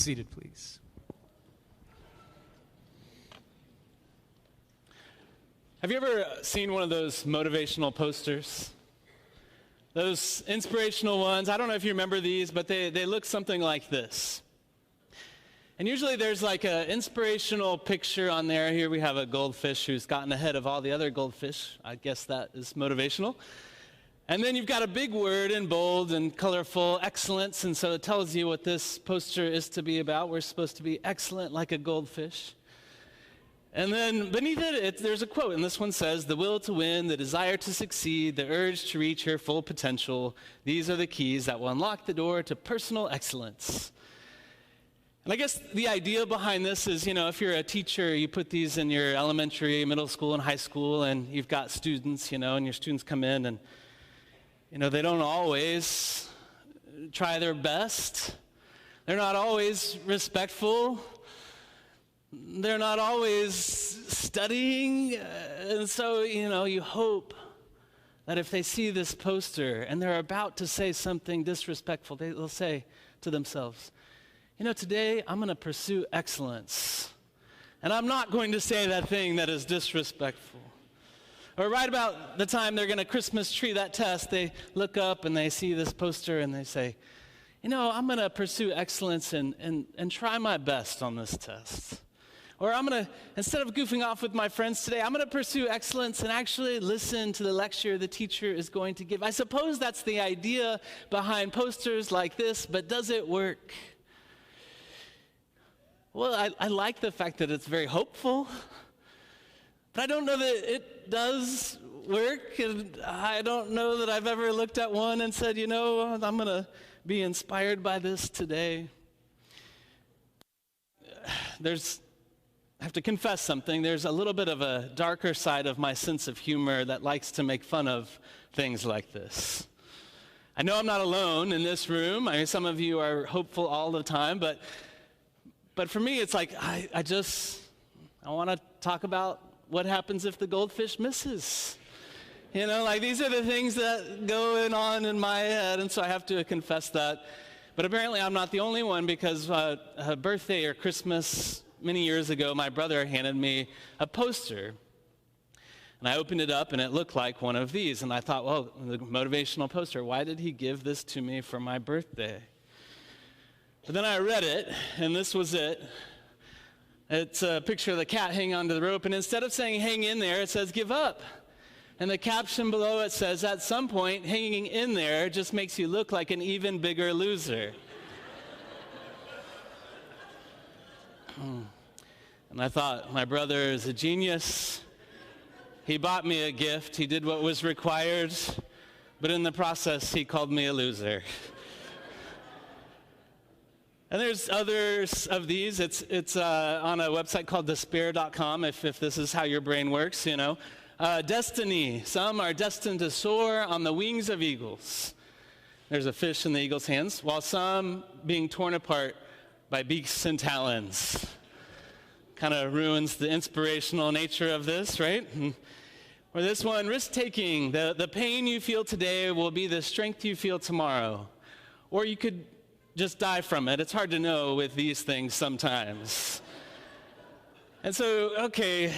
Seated, please. Have you ever seen one of those motivational posters? Those inspirational ones. I don't know if you remember these, but they look something like this. And usually there's like an inspirational picture on there. Here we have a goldfish who's gotten ahead of all the other goldfish. I guess that is motivational. And then you've got a big word in bold and colorful, excellence, and so it tells you what this poster is to be about. We're supposed to be excellent like a goldfish. And then beneath it, there's a quote, and this one says, "The will to win, the desire to succeed, the urge to reach your full potential, these are the keys that will unlock the door to personal excellence." And I guess the idea behind this is, if you're a teacher, you put these in your elementary, middle school, and high school, and you've got students, and your students come in, and they don't always try their best. They're not always respectful. They're not always studying. And so, you hope that if they see this poster and they're about to say something disrespectful, they'll say to themselves, today I'm going to pursue excellence. And I'm not going to say that thing that is disrespectful. Or right about the time they're going to Christmas tree that test, they look up and they see this poster and they say, I'm going to pursue excellence and try my best on this test. Or I'm going to, instead of goofing off with my friends today, I'm going to pursue excellence and actually listen to the lecture the teacher is going to give. I suppose that's the idea behind posters like this, but does it work? Well, I like the fact that it's very hopeful. But I don't know that it does work, and I don't know that I've ever looked at one and said, I'm going to be inspired by this today. I have to confess something. There's a little bit of a darker side of my sense of humor that likes to make fun of things like this. I know I'm not alone in this room. I mean, some of you are hopeful all the time, but for me, it's like I want to talk about what happens if the goldfish misses? These are the things that going on in my head, and so I have to confess that. But apparently I'm not the only one, because a birthday or Christmas many years ago, my brother handed me a poster. And I opened it up, and it looked like one of these. And I thought, well, the motivational poster, why did he give this to me for my birthday? But then I read it, and this was it. It's a picture of the cat hanging onto the rope, and instead of saying hang in there, it says give up. And the caption below it says, at some point, hanging in there just makes you look like an even bigger loser. And I thought, my brother is a genius. He bought me a gift. He did what was required, but in the process, he called me a loser. And there's others of these. It's on a website called despair.com, if this is how your brain works, Destiny. Some are destined to soar on the wings of eagles. There's a fish in the eagle's hands, while some being torn apart by beaks and talons. Kind of ruins the inspirational nature of this, right? Or this one, risk-taking. The pain you feel today will be the strength you feel tomorrow. Or you could just die from it. It's hard to know with these things sometimes. And so, okay,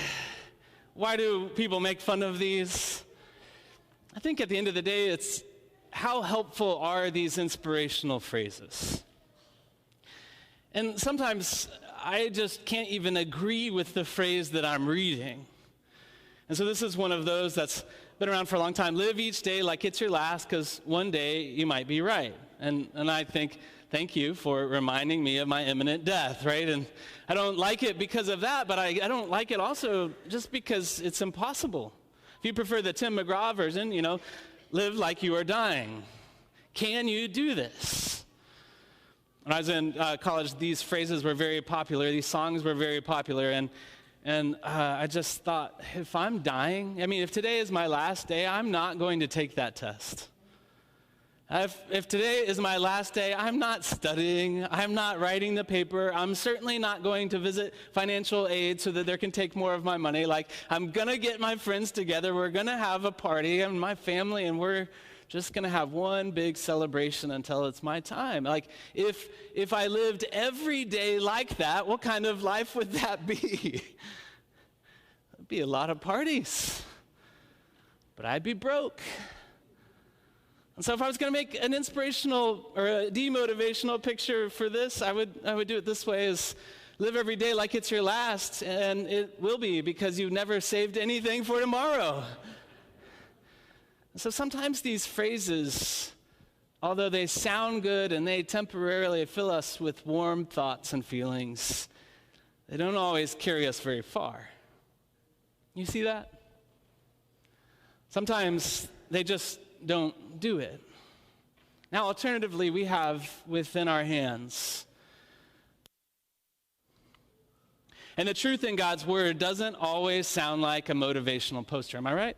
why do people make fun of these? I think at the end of the day, it's how helpful are these inspirational phrases? And sometimes I just can't even agree with the phrase that I'm reading. And so this is one of those that's been around for a long time. Live each day like it's your last, because one day you might be right. And I think, thank you for reminding me of my imminent death, right? And I don't like it because of that, but I don't like it also just because it's impossible. If you prefer the Tim McGraw version, live like you are dying. Can you do this? When I was in college, these phrases were very popular. These songs were very popular. And I just thought, if I'm dying, if today is my last day, I'm not going to take that test. If today is my last day, I'm not studying, I'm not writing the paper, I'm certainly not going to visit financial aid so that they can take more of my money. I'm going to get my friends together, we're going to have a party, and my family, and we're just going to have one big celebration until it's my time. Like, if I lived every day like that, what kind of life would that be? It'd be a lot of parties, but I'd be broke. And so if I was going to make an inspirational or a demotivational picture for this, I would do it this way: is live every day like it's your last, and it will be, because you've never saved anything for tomorrow. So sometimes these phrases, although they sound good and they temporarily fill us with warm thoughts and feelings, they don't always carry us very far. You see that? Sometimes they just don't do it. Now, alternatively, we have within our hands. And the truth in God's word doesn't always sound like a motivational poster. Am I right?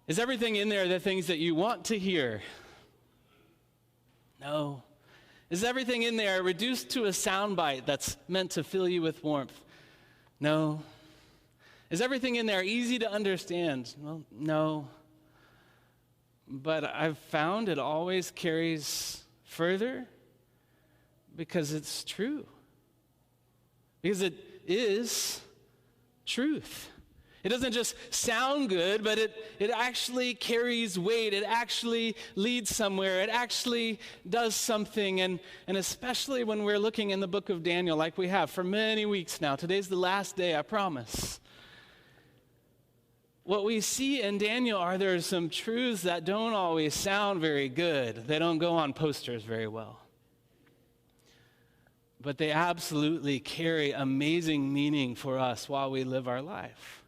Is everything in there the things that you want to hear? No. Is everything in there reduced to a soundbite that's meant to fill you with warmth? No. Is everything in there easy to understand? Well, no. But I've found it always carries further because it's true. Because it is truth. It doesn't just sound good, but it actually carries weight. It actually leads somewhere. It actually does something. And especially when we're looking in the book of Daniel like we have for many weeks now. Today's the last day, I promise. What we see in Daniel are there some truths that don't always sound very good. They don't go on posters very well. But they absolutely carry amazing meaning for us while we live our life.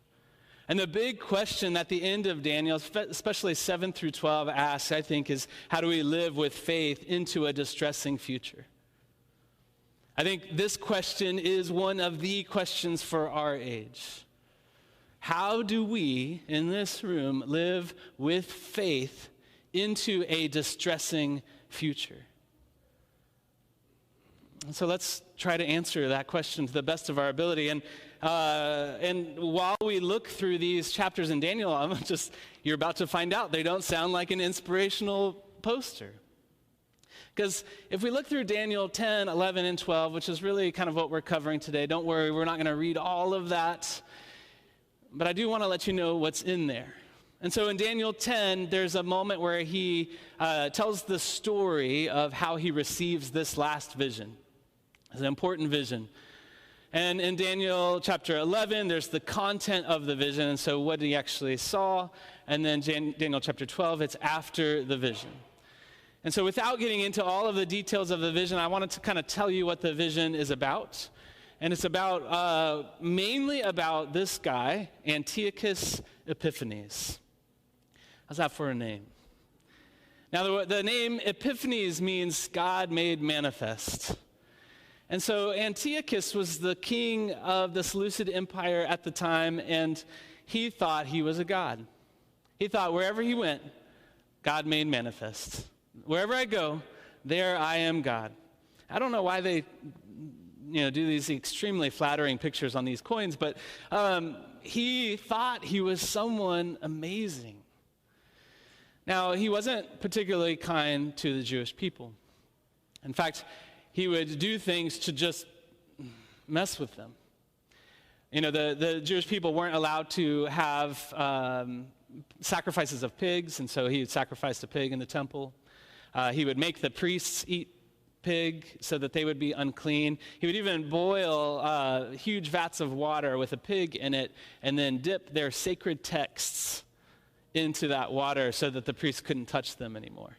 And the big question at the end of Daniel, especially 7 through 12, asks, I think, is how do we live with faith into a distressing future? I think this question is one of the questions for our age. How do we, in this room, live with faith into a distressing future? And so let's try to answer that question to the best of our ability. And while we look through these chapters in Daniel, you're about to find out they don't sound like an inspirational poster. Because if we look through Daniel 10, 11, and 12, which is really kind of what we're covering today, don't worry, we're not going to read all of that. But I do want to let you know what's in there. And so in Daniel 10, there's a moment where he tells the story of how he receives this last vision. It's an important vision. And in Daniel chapter 11, there's the content of the vision, and so what he actually saw. And then Daniel chapter 12, it's after the vision. And so without getting into all of the details of the vision, I wanted to kind of tell you what the vision is about. And it's about, mainly about this guy, Antiochus Epiphanes. How's that for a name? Now, the name Epiphanes means God made manifest. And so Antiochus was the king of the Seleucid Empire at the time, and he thought he was a god. He thought wherever he went, God made manifest. Wherever I go, there I am God. I don't know why they do these extremely flattering pictures on these coins, but he thought he was someone amazing. Now, he wasn't particularly kind to the Jewish people. In fact, he would do things to just mess with them. The Jewish people weren't allowed to have sacrifices of pigs, and so he would sacrifice a pig in the temple. He would make the priests eat pig so that they would be unclean. He would even boil huge vats of water with a pig in it and then dip their sacred texts into that water so that the priests couldn't touch them anymore.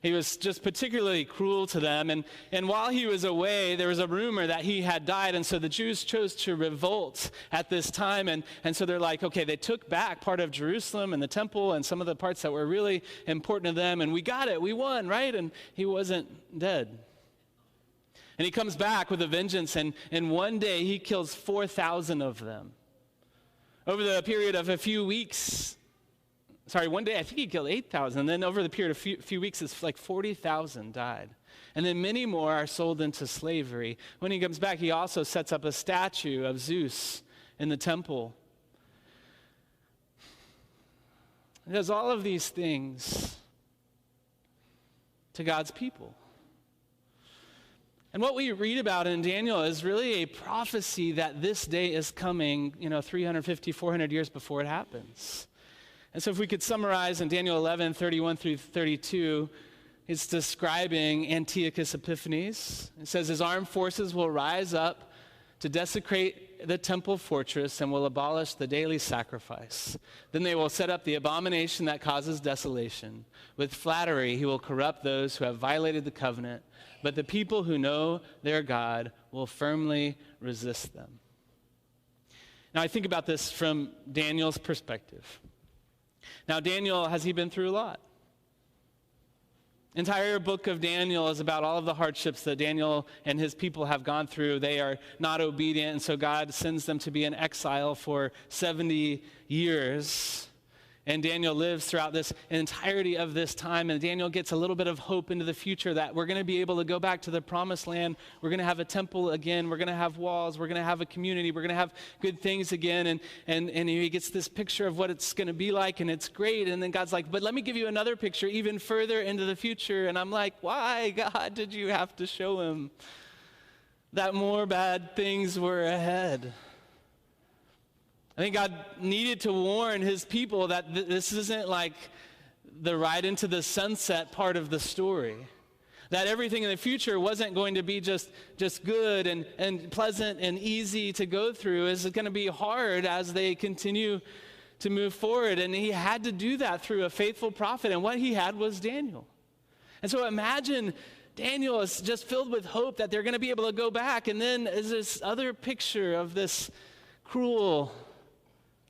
He was just particularly cruel to them. And while he was away, there was a rumor that he had died. And so the Jews chose to revolt at this time. And so they're like, okay, they took back part of Jerusalem and the temple and some of the parts that were really important to them. And we got it. We won, right? And he wasn't dead. And he comes back with a vengeance. And one day he kills 4,000 of them. Over the period of a few weeks, one day I think he killed 8,000. And then over the period of a few weeks, it's like 40,000 died. And then many more are sold into slavery. When he comes back, he also sets up a statue of Zeus in the temple. He does all of these things to God's people. And what we read about in Daniel is really a prophecy that this day is coming, 350, 400 years before it happens. And so if we could summarize in Daniel 11, 31 through 32, it's describing Antiochus Epiphanes. It says his armed forces will rise up to desecrate the temple fortress and will abolish the daily sacrifice. Then they will set up the abomination that causes desolation. With flattery, he will corrupt those who have violated the covenant, but the people who know their God will firmly resist them. Now, I think about this from Daniel's perspective. Now, Daniel, has he been through a lot? Entire book of Daniel is about all of the hardships that Daniel and his people have gone through. They are not obedient, and so God sends them to be in exile for 70 years. And Daniel lives throughout this entirety of this time, and Daniel gets a little bit of hope into the future that we're going to be able to go back to the promised land. We're going to have a temple again. We're going to have walls. We're going to have a community. We're going to have good things again. And he gets this picture of what it's going to be like, and it's great. And then God's like, but let me give you another picture even further into the future. And I'm like, why, God, did you have to show him that more bad things were ahead? I think God needed to warn his people that this isn't like the ride into the sunset part of the story. That everything in the future wasn't going to be just good and pleasant and easy to go through. It's going to be hard as they continue to move forward. And he had to do that through a faithful prophet. And what he had was Daniel. And so imagine Daniel is just filled with hope that they're going to be able to go back. And then is this other picture of this cruel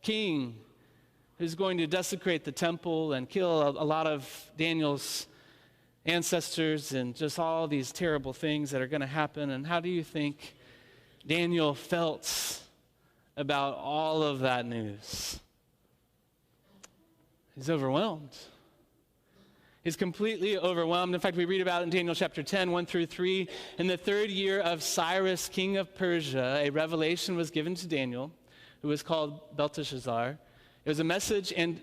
king who's going to desecrate the temple and kill a lot of Daniel's ancestors and just all these terrible things that are going to happen. And how do you think Daniel felt about all of that news? He's overwhelmed. He's completely overwhelmed. In fact, we read about it in Daniel chapter 10, 1 through 3. In the 3rd year of Cyrus, king of Persia, a revelation was given to Daniel, who was called Belteshazzar. It was a message, and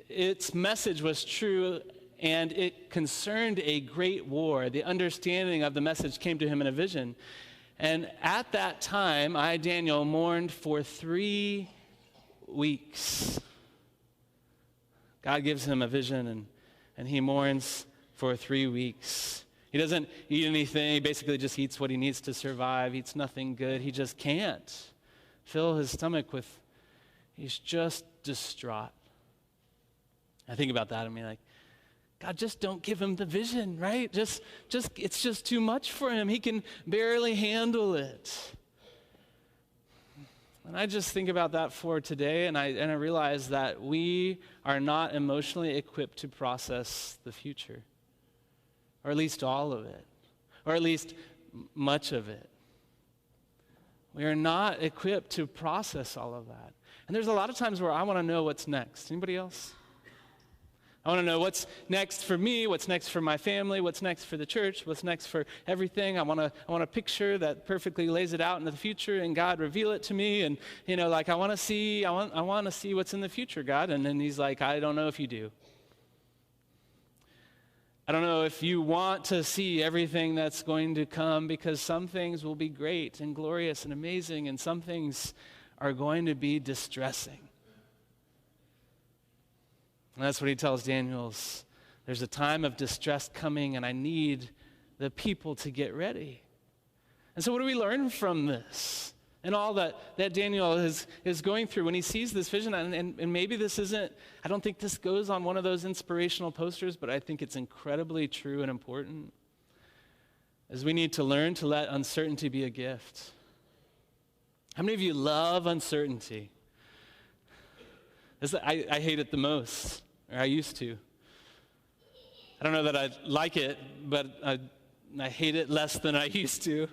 its message was true, and it concerned a great war. The understanding of the message came to him in a vision. And at that time, I, Daniel, mourned for 3 weeks. God gives him a vision, and he mourns for 3 weeks. He doesn't eat anything. He basically just eats what he needs to survive, eats nothing good. He just can't fill his stomach with, he's just distraught. I think about that and be like, God, just don't give him the vision, right? Just it's just too much for him. He can barely handle it. And I just think about that for today, and I realize that we are not emotionally equipped to process the future, or at least all of it, or at least much of it. We are not equipped to process all of that. And there's a lot of times where I want to know what's next. Anybody else? I want to know what's next for me, what's next for my family, what's next for the church, what's next for everything. I want a picture that perfectly lays it out into the future, and God reveal it to me. And I want to see what's in the future, God. And then he's like, I don't know if you do. I don't know if you want to see everything that's going to come, because some things will be great and glorious and amazing, and some things are going to be distressing. And that's what he tells Daniel. There's a time of distress coming, and I need the people to get ready. And so what do we learn from this? And all that Daniel is going through when he sees this vision, and maybe this isn't, I don't think this goes on one of those inspirational posters, but I think it's incredibly true and important, is we need to learn to let uncertainty be a gift. How many of you love uncertainty? I hate it the most, or I used to. I don't know that I like it, but I hate it less than I used to.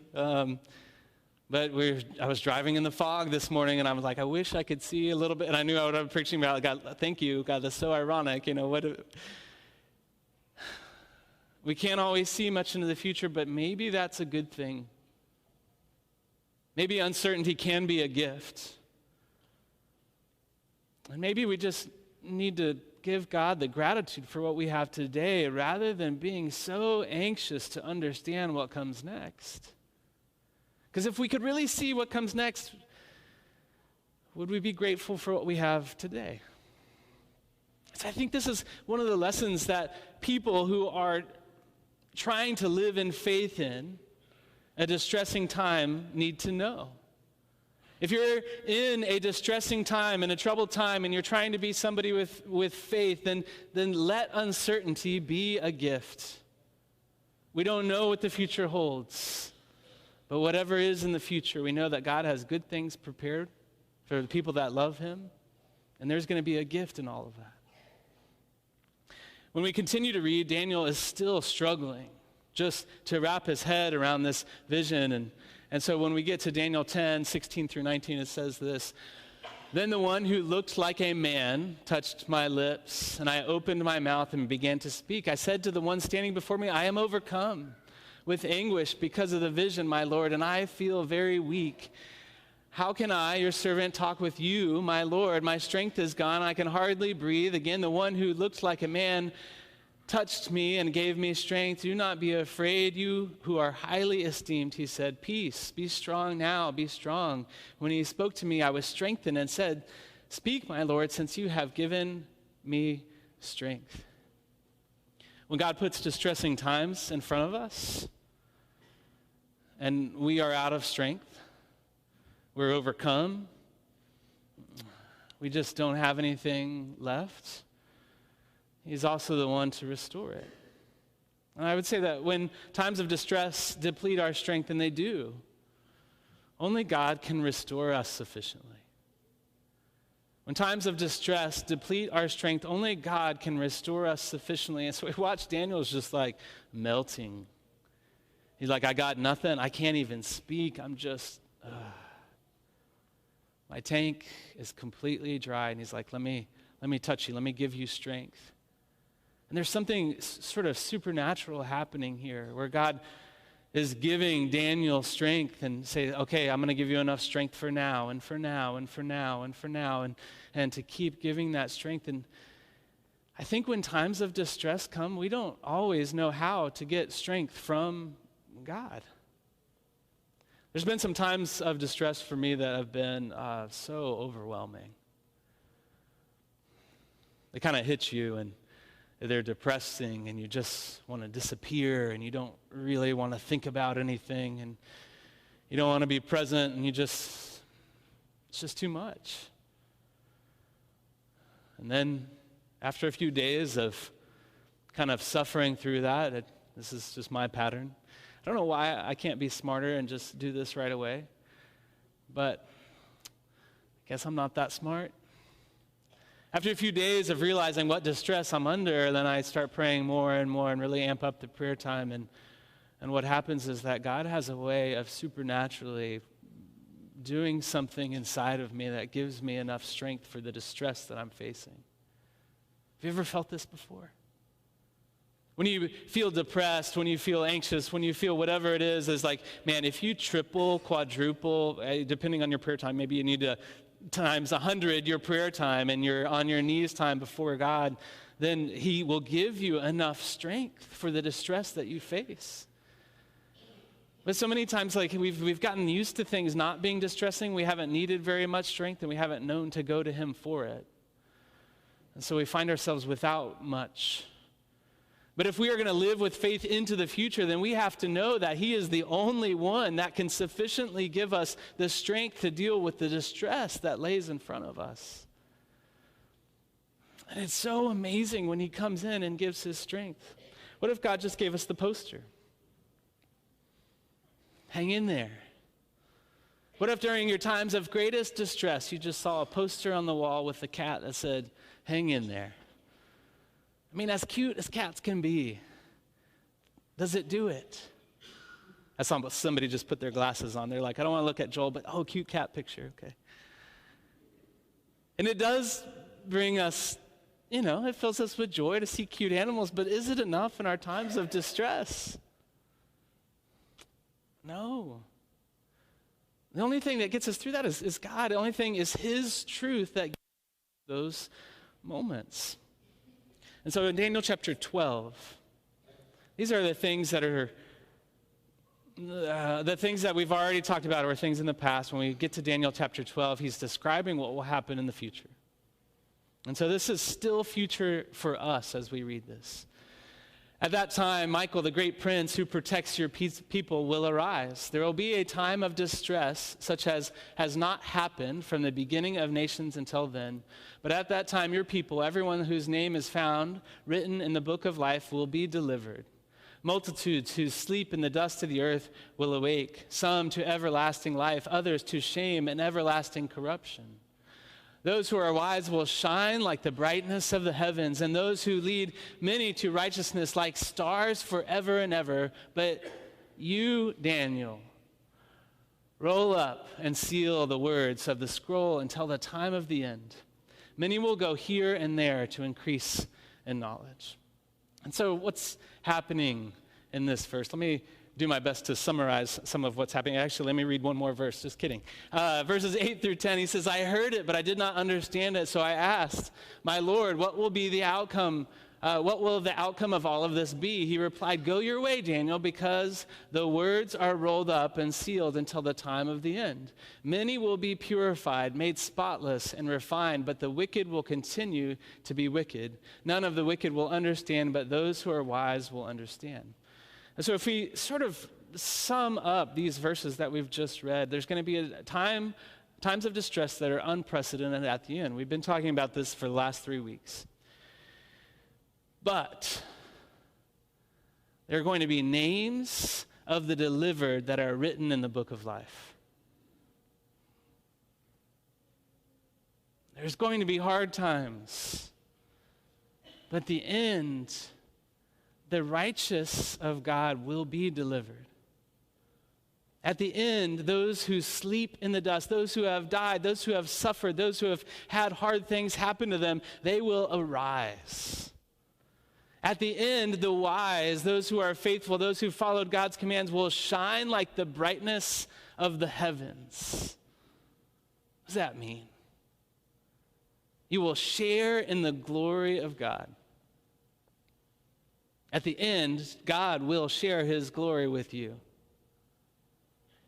But I was driving in the fog this morning, and I was like, I wish I could see a little bit. And I knew I would be preaching about, God, thank you, God, that's so ironic. We can't always see much into the future, but maybe that's a good thing. Maybe uncertainty can be a gift. And maybe we just need to give God the gratitude for what we have today rather than being so anxious to understand what comes next? Because if we could really see what comes next, would we be grateful for what we have today? So I think this is one of the lessons that people who are trying to live in faith in a distressing time need to know. If you're in a distressing time, in a troubled time, and you're trying to be somebody with faith, then let uncertainty be a gift. We don't know what the future holds, but whatever is in the future, we know that God has good things prepared for the people that love him, and there's going to be a gift in all of that. When we continue to read, Daniel is still struggling just to wrap his head around this vision. And so when we get to Daniel 10, 16 through 19, it says this: "Then the one who looked like a man touched my lips, and I opened my mouth and began to speak. I said to the one standing before me, I am overcome with anguish because of the vision, my Lord, and I feel very weak. How can I, your servant, talk with you, my Lord? My strength is gone. I can hardly breathe. Again, the one who looked like a man touched me and gave me strength. Do not be afraid, you who are highly esteemed," he said. "Peace, be strong now, be strong." When he spoke to me, I was strengthened and said, "Speak, my Lord, since you have given me strength." When God puts distressing times in front of us and we are out of strength, we're overcome, we just don't have anything left, he's also the one to restore it. And I would say that when times of distress deplete our strength, and they do, only God can restore us sufficiently. When times of distress deplete our strength, only God can restore us sufficiently. And so we watch Daniel's just like melting. He's like, I got nothing. I can't even speak. I'm just, my tank is completely dry. And he's like, let me touch you. Let me give you strength. And there's something sort of supernatural happening here where God is giving Daniel strength and say, okay, I'm going to give you enough strength for now and for now and for now and for now, and to keep giving that strength. And I think when times of distress come, we don't always know how to get strength from God. There's been some times of distress for me that have been so overwhelming. They kind of hit you and they're depressing and you just want to disappear and you don't really want to think about anything and you don't want to be present and it's just too much. And then after a few days of kind of suffering through that, this is just my pattern. I don't know why I can't be smarter and just do this right away, but I guess I'm not that smart. After a few days of realizing what distress I'm under, then I start praying more and more and really amp up the prayer time. And what happens is that God has a way of supernaturally doing something inside of me that gives me enough strength for the distress that I'm facing. Have you ever felt this before? When you feel depressed, when you feel anxious, when you feel whatever it is like, man, if you triple, quadruple, depending on your prayer time, maybe you need to times 100 your prayer time and your on your knees time before God, then he will give you enough strength for the distress that you face. But so many times, like we've gotten used to things not being distressing, we haven't needed very much strength, and we haven't known to go to him for it. And so we find ourselves without much. But if we are going to live with faith into the future, then we have to know that he is the only one that can sufficiently give us the strength to deal with the distress that lays in front of us. And it's so amazing when he comes in and gives his strength. What if God just gave us the poster? Hang in there. What if during your times of greatest distress, you just saw a poster on the wall with a cat that said, hang in there? I mean, as cute as cats can be, does it do it? I saw somebody just put their glasses on. They're like, I don't want to look at Joel, but cute cat picture, okay. And it does bring us, it fills us with joy to see cute animals, but is it enough in our times of distress? No. The only thing that gets us through that is God. The only thing is his truth that gives us those moments. And so in Daniel chapter 12, these are the things that are the things that we've already talked about, or things in the past. When we get to Daniel chapter 12, he's describing what will happen in the future. And so this is still future for us as we read this. At that time, Michael, the great prince who protects your people, will arise. There will be a time of distress such as has not happened from the beginning of nations until then. But at that time, your people, everyone whose name is found written in the book of life, will be delivered. Multitudes who sleep in the dust of the earth will awake, some to everlasting life, others to shame and everlasting corruption. Those who are wise will shine like the brightness of the heavens, and those who lead many to righteousness like stars forever and ever. But you, Daniel, roll up and seal the words of the scroll until the time of the end. Many will go here and there to increase in knowledge. And so what's happening in this verse? Let me do my best to summarize some of what's happening. Actually, let me read one more verse. Just kidding. Verses 8 through 10, he says, I heard it, but I did not understand it. So I asked, my Lord, what will be the outcome? What will the outcome of all of this be? He replied, go your way, Daniel, because the words are rolled up and sealed until the time of the end. Many will be purified, made spotless and refined, but the wicked will continue to be wicked. None of the wicked will understand, but those who are wise will understand. And so if we sort of sum up these verses that we've just read, there's going to be times of distress that are unprecedented at the end. We've been talking about this for the last 3 weeks. But there are going to be names of the delivered that are written in the book of life. There's going to be hard times. But at the end, the righteous of God will be delivered. At the end, those who sleep in the dust, those who have died, those who have suffered, those who have had hard things happen to them, they will arise. At the end, the wise, those who are faithful, those who followed God's commands, will shine like the brightness of the heavens. What does that mean? You will share in the glory of God. At the end, God will share his glory with you.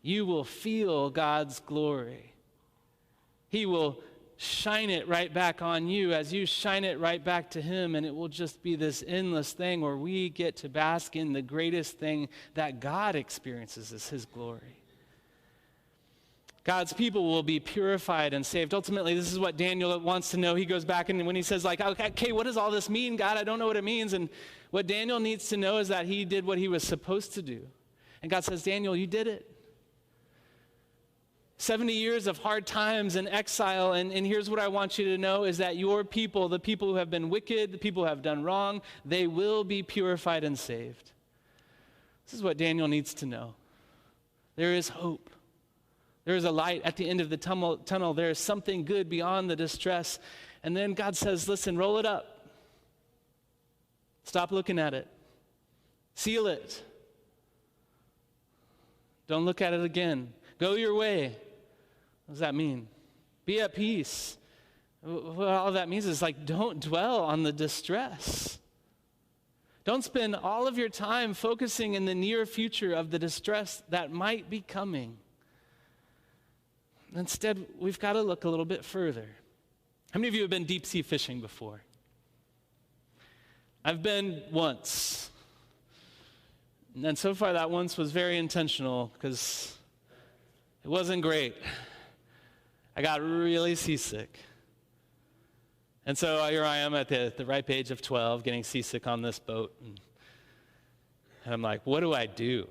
You will feel God's glory. He will shine it right back on you as you shine it right back to him, and it will just be this endless thing where we get to bask in the greatest thing that God experiences is his glory. God's people will be purified and saved. Ultimately, this is what Daniel wants to know. He goes back and when he says, like, okay, what does all this mean, God? I don't know what it means. And what Daniel needs to know is that he did what he was supposed to do. And God says, Daniel, you did it. 70 years of hard times and exile, and here's what I want you to know is that your people, the people who have been wicked, the people who have done wrong, they will be purified and saved. This is what Daniel needs to know. There is hope. There is a light at the end of the tunnel. There is something good beyond the distress. And then God says, listen, roll it up. Stop looking at it. Seal it. Don't look at it again. Go your way. What does that mean? Be at peace. What all that means is like, don't dwell on the distress. Don't spend all of your time focusing in the near future of the distress that might be coming. Instead, we've got to look a little bit further. How many of you have been deep sea fishing before? I've been once. And so far that once was very intentional because it wasn't great. I got really seasick. And so here I am at the ripe age of 12 getting seasick on this boat. And I'm like, what do I do?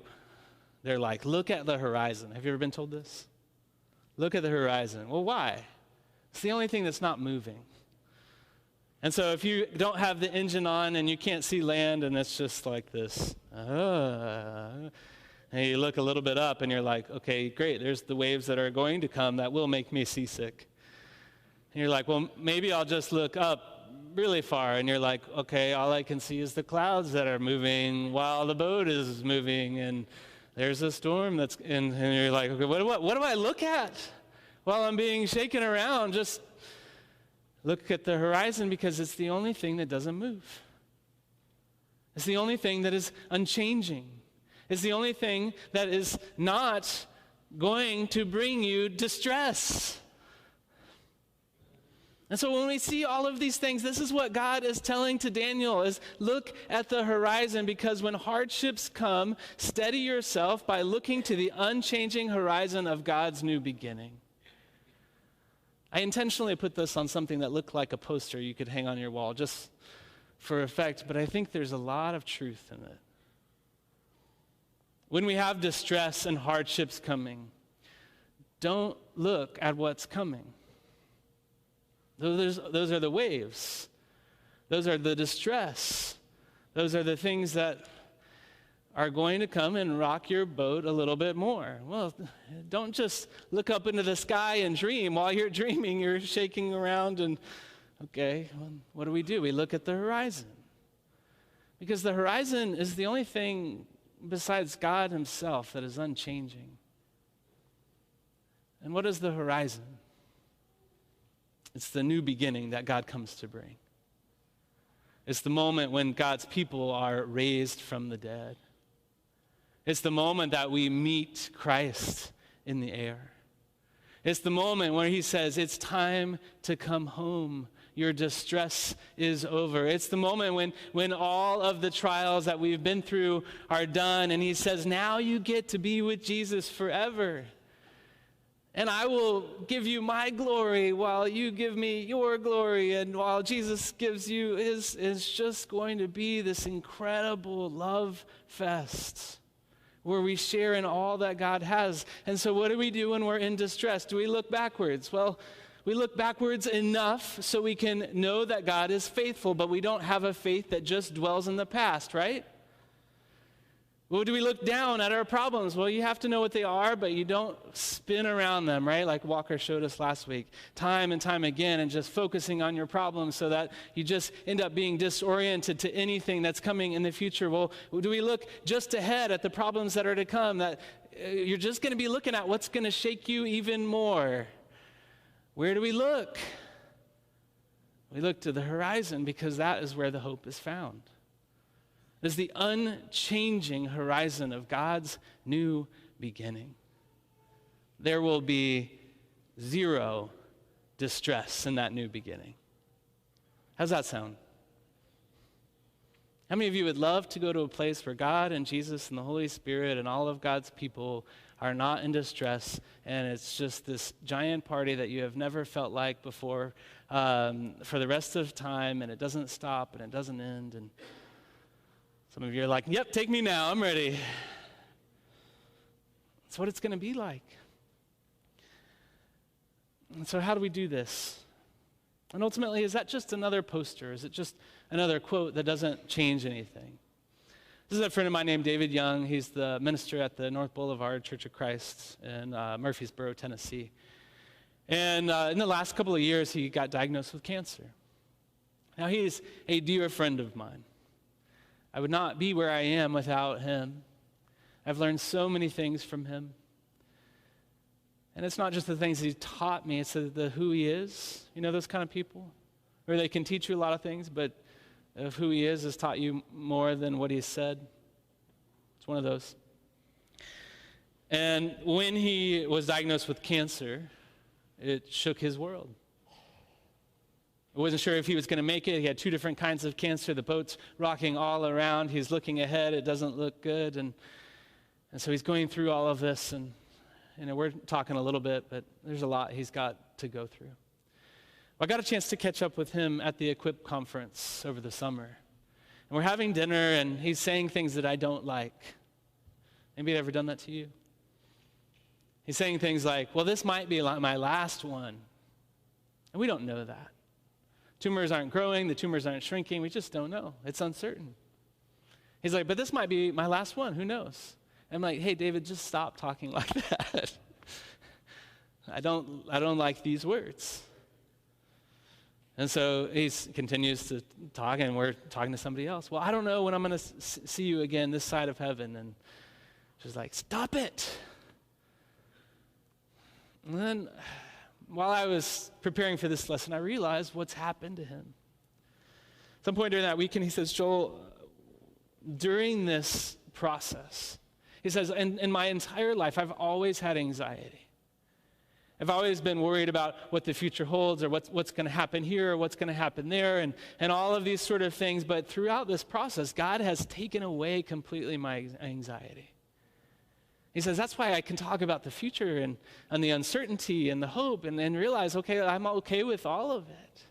They're like, look at the horizon. Have you ever been told this? Look at the horizon. Well, why? It's the only thing that's not moving. And so if you don't have the engine on and you can't see land and it's just like this, and you look a little bit up and you're like, okay, great, there's the waves that are going to come that will make me seasick. And you're like, well, maybe I'll just look up really far. And you're like, okay, all I can see is the clouds that are moving while the boat is moving, and there's a storm that's in, and you're like, okay, what do I look at while I'm being shaken around? Just look at the horizon because it's the only thing that doesn't move. It's the only thing that is unchanging. It's the only thing that is not going to bring you distress. And so when we see all of these things, this is what God is telling to Daniel, is look at the horizon, because when hardships come, steady yourself by looking to the unchanging horizon of God's new beginning. I intentionally put this on something that looked like a poster you could hang on your wall just for effect, but I think there's a lot of truth in it. When we have distress and hardships coming, don't look at what's coming. Those are the waves. Those are the distress. Those are the things that are going to come and rock your boat a little bit more. Well, don't just look up into the sky and dream. While you're dreaming, you're shaking around and, okay, well, what do? We look at the horizon. Because the horizon is the only thing besides God himself that is unchanging. And what is the horizon? It's the new beginning that God comes to bring. It's the moment when God's people are raised from the dead. It's the moment that we meet Christ in the air. It's the moment where he says, it's time to come home. Your distress is over. It's the moment when all of the trials that we've been through are done, and he says, now you get to be with Jesus forever. And I will give you my glory while you give me your glory. And while Jesus gives you his, is just going to be this incredible love fest where we share in all that God has. And so what do we do when we're in distress? Do we look backwards? Well, we look backwards enough so we can know that God is faithful, but we don't have a faith that just dwells in the past, right? Well, do we look down at our problems? Well, you have to know what they are, but you don't spin around them, right? Like Walker showed us last week, time and time again, and just focusing on your problems so that you just end up being disoriented to anything that's coming in the future. Well, do we look just ahead at the problems that are to come, that you're just going to be looking at what's going to shake you even more? Where do we look? We look to the horizon, because that is where the hope is found. It is the unchanging horizon of God's new beginning. There will be zero distress in that new beginning. How's that sound? How many of you would love to go to a place where God and Jesus and the Holy Spirit and all of God's people are not in distress, and it's just this giant party that you have never felt like before for the rest of time, and it doesn't stop and it doesn't end? And some of you are like, yep, take me now, I'm ready. That's what it's going to be like. And so how do we do this? And ultimately, is that just another poster? Is it just another quote that doesn't change anything? This is a friend of mine named David Young. He's the minister at the North Boulevard Church of Christ in Murfreesboro, Tennessee. And in the last couple of years, he got diagnosed with cancer. Now, he's a dear friend of mine. I would not be where I am without him. I've learned so many things from him. And it's not just the things he taught me, it's the who he is. You know those kind of people? Where they can teach you a lot of things, but of who he is has taught you more than what he's said. It's one of those. And when he was diagnosed with cancer, it shook his world. I wasn't sure if he was going to make it. He had 2 different kinds of cancer. The boat's rocking all around. He's looking ahead. It doesn't look good. And so he's going through all of this. And we're talking a little bit, but there's a lot he's got to go through. I got a chance to catch up with him at the Equip conference over the summer. And we're having dinner, and he's saying things that I don't like. Anybody ever done that to you? He's saying things like, well, this might be my last one. And we don't know that. Tumors aren't growing, the tumors aren't shrinking, we just don't know. It's uncertain. He's like, but this might be my last one, who knows? I'm like, hey, David, just stop talking like that. I don't like these words. And so he continues to talk, and we're talking to somebody else. Well, I don't know when I'm going to see you again this side of heaven. And she's like, stop it. And then while I was preparing for this lesson, I realized what's happened to him. At some point during that weekend, he says, Joel, during this process. He says, in my entire life, I've always had anxiety. I've always been worried about what the future holds or what's going to happen here or what's going to happen there and all of these sort of things. But throughout this process, God has taken away completely my anxiety. He says, that's why I can talk about the future and the uncertainty and the hope and realize, okay, I'm okay with all of it.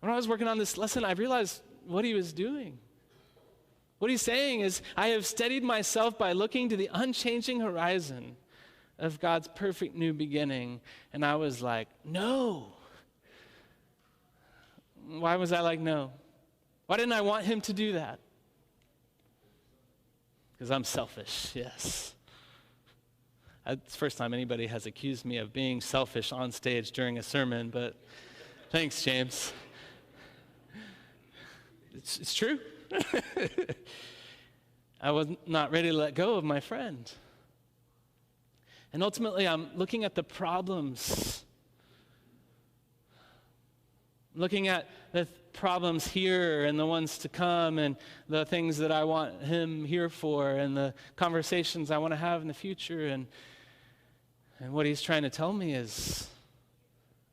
When I was working on this lesson, I realized what he was doing. What he's saying is, I have steadied myself by looking to the unchanging horizon of God's perfect new beginning. And I was like, no. Why was I like, no? Why didn't I want him to do that? Because I'm selfish, yes. It's the first time anybody has accused me of being selfish on stage during a sermon, but thanks, James. It's true. I was not ready to let go of my friend. And ultimately, I'm looking at the problems. Looking at the problems here and the ones to come and the things that I want him here for and the conversations I want to have in the future. And what he's trying to tell me is,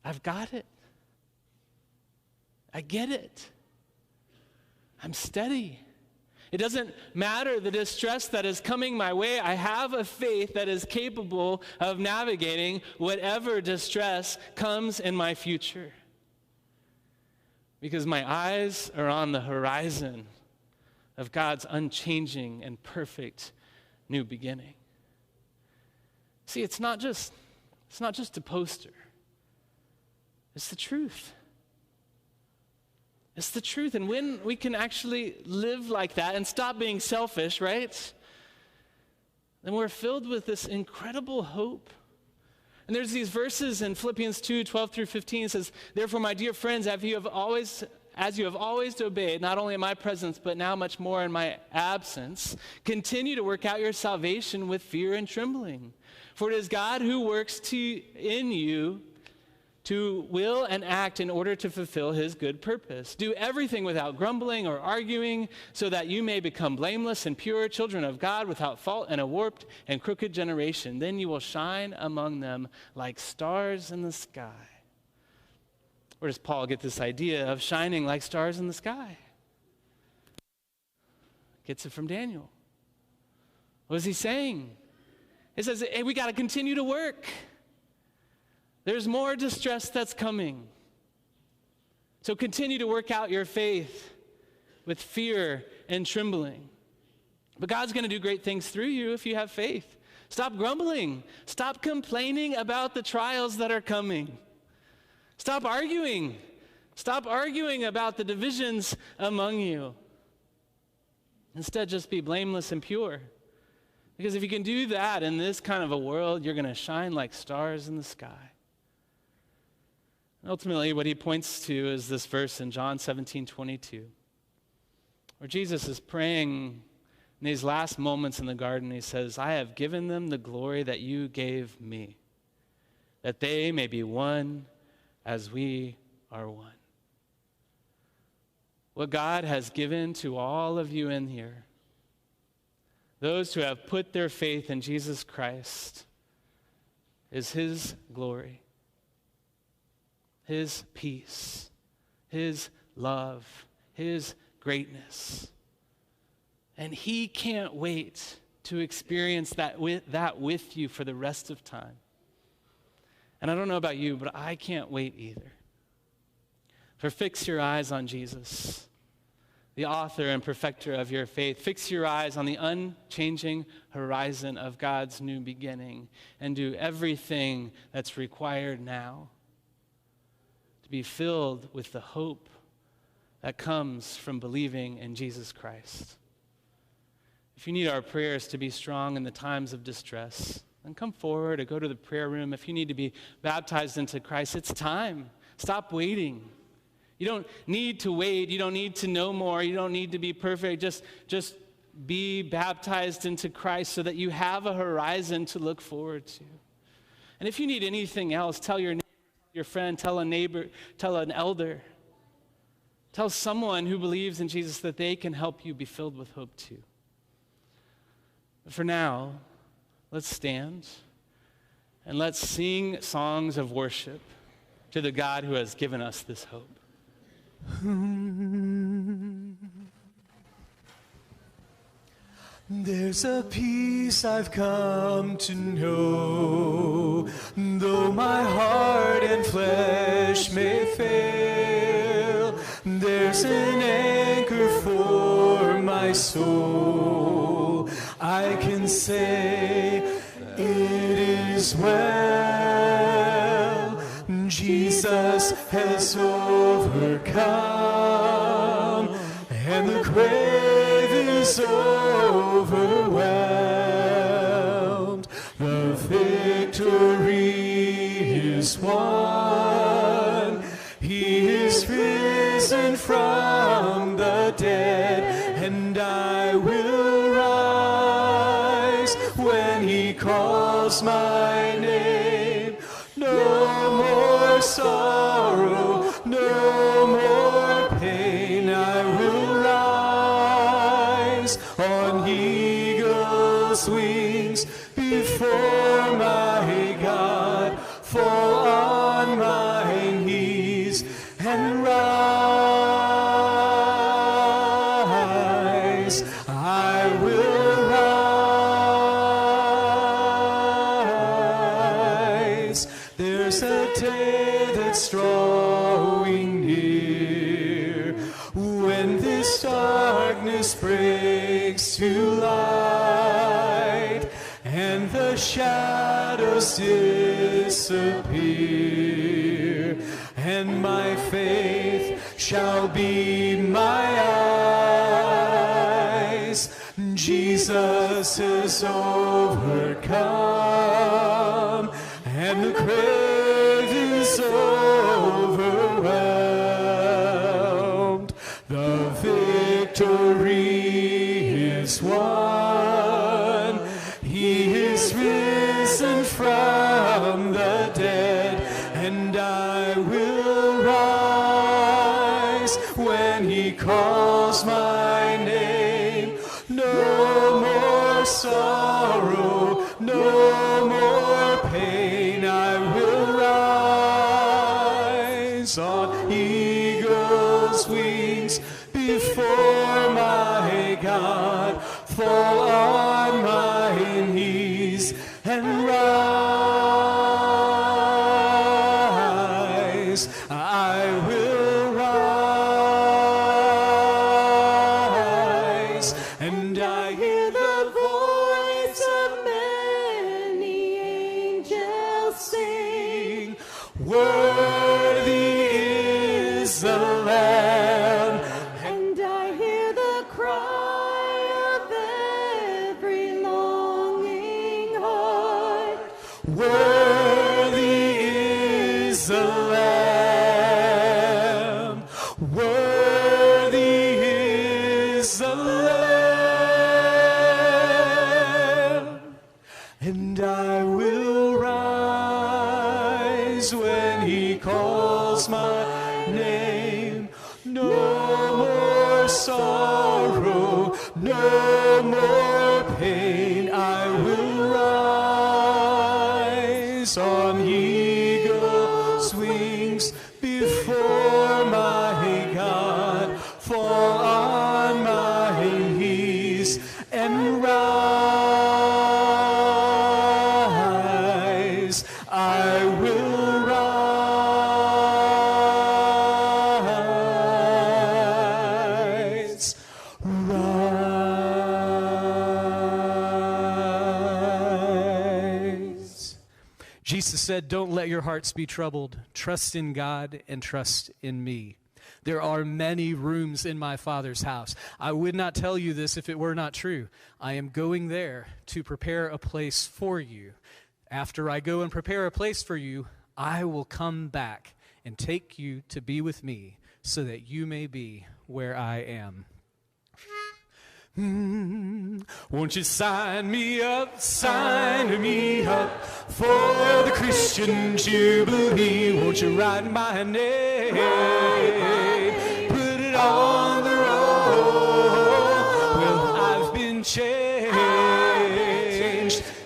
I've got it. I get it. I'm steady. It doesn't matter the distress that is coming my way. I have a faith that is capable of navigating whatever distress comes in my future. Because my eyes are on the horizon of God's unchanging and perfect new beginning. See, it's not just a poster. It's the truth. It's the truth. And when we can actually live like that and stop being selfish, right? Then we're filled with this incredible hope. And there's these verses in Philippians 2:12-15. It says, therefore, my dear friends, as you have always obeyed, not only in my presence, but now much more in my absence, continue to work out your salvation with fear and trembling. For it is God who works in you to will and act in order to fulfill his good purpose. Do everything without grumbling or arguing, so that you may become blameless and pure, children of God, without fault in a warped and crooked generation. Then you will shine among them like stars in the sky. Where does Paul get this idea of shining like stars in the sky? Gets it from Daniel. What is he saying? He says, hey, we got to continue to work. There's more distress that's coming. So continue to work out your faith with fear and trembling. But God's going to do great things through you if you have faith. Stop grumbling. Stop complaining about the trials that are coming. Stop arguing. Stop arguing about the divisions among you. Instead, just be blameless and pure. Because if you can do that in this kind of a world, you're going to shine like stars in the sky. Ultimately, what he points to is this verse in John 17:22, where Jesus is praying in these last moments in the garden. He says, I have given them the glory that you gave me, that they may be one as we are one. What God has given to all of you in here, those who have put their faith in Jesus Christ, is his glory, his peace, his love, his greatness. And he can't wait to experience that with you for the rest of time. And I don't know about you, but I can't wait either. For fix your eyes on Jesus, the author and perfecter of your faith. Fix your eyes on the unchanging horizon of God's new beginning, and do everything that's required now to be filled with the hope that comes from believing in Jesus Christ. If you need our prayers to be strong in the times of distress, then come forward or go to the prayer room. If you need to be baptized into Christ, it's time. Stop waiting. You don't need to wait. You don't need to know more. You don't need to be perfect. Just be baptized into Christ so that you have a horizon to look forward to. And if you need anything else, tell your neighbor, your friend, tell a neighbor, tell an elder. Tell someone who believes in Jesus that they can help you be filled with hope too. But for now, let's stand and let's sing songs of worship to the God who has given us this hope. There's a peace I've come to know, though my heart and flesh may fail. There's an anchor for my soul. I can say it is well. Jesus has overcome, and the grave is overwhelmed. The victory is won. He is risen from the dead, and I will rise when he calls my name. No more sorrow, no more pain. I will rise on eagle's wings before my God, fall on my knees and rise. I will rise. There's a day that's drawing near, when this darkness breaks to light, and the shadows disappear, and my faith shall be my eyes. Jesus has overcome, and the grave is overwhelmed. The victory is won. He is risen from the dead, and I will rise when he calls my name. No more sorrow, no more pain. I will rise on eagle's wings before my God, fall on my knees and rise. I will rise, and I hear the voice of many angels sing, worthy is the Lamb. And I hear the cry of every longing heart, worthy is the Lamb, worthy is the Lamb. And I will rise when he calls my name. No more sorrow, no more pain. I will rise on eagle's wings before my God, fall on my knees and rise. I will rise. Rise. Jesus said, "Don't let your hearts be troubled. Trust in God and trust in me. There are many rooms in my Father's house. I would not tell you this if it were not true. I am going there to prepare a place for you. After I go and prepare a place for you, I will come back and take you to be with me, so that you may be where I am." Won't you sign me up for the Christian Jubilee? Won't you write my name, put on the road. Well, I've been changed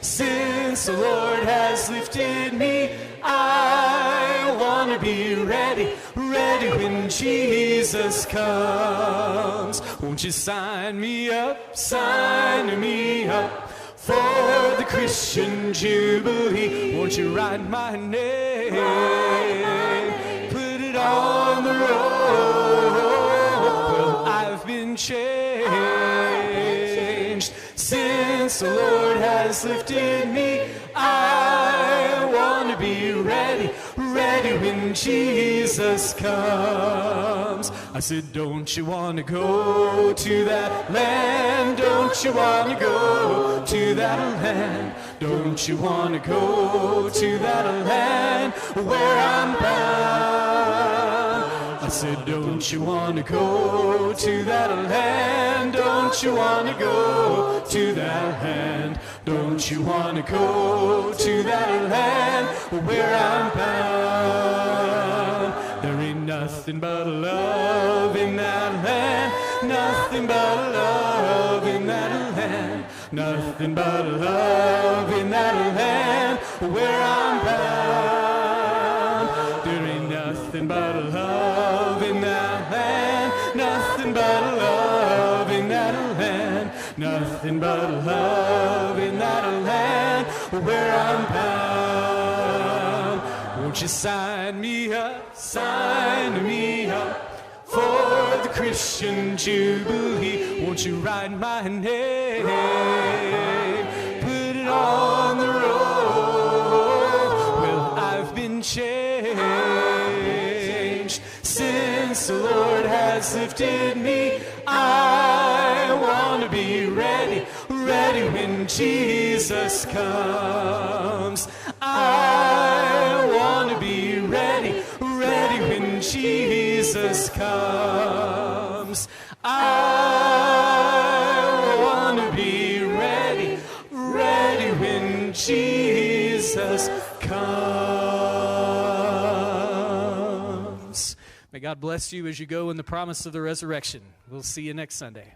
since the Lord has lifted me. I want to be ready, ready when Jesus comes. Won't you sign me up for the Christian Jubilee? Won't you write my name, put it on the roll? Well, I've been changed since the Lord has lifted me. I want to be ready, ready when Jesus comes. I said, don't you want to go to that land? Don't you want to go to that land? Don't you want to go to that land where I'm bound? I said, don't you want to go to that land? Don't you want to go to that land? Don't you want to go to that land where I'm bound? There ain't nothing but love in that land, nothing but love in that land, nothing but love in that land where I'm bound. There ain't nothing but love in that land, nothing but love in that land, nothing but love in that land where I'm bound. Won't you sign me up for the Christian Jubilee? Won't you write my name, put it on the roll? Well, I've been changed since the Lord has lifted me. I want to be ready, ready when Jesus comes. I want to be ready, ready when Jesus comes. I want to be ready, ready when Jesus comes. May God bless you as you go in the promise of the resurrection. We'll see you next Sunday.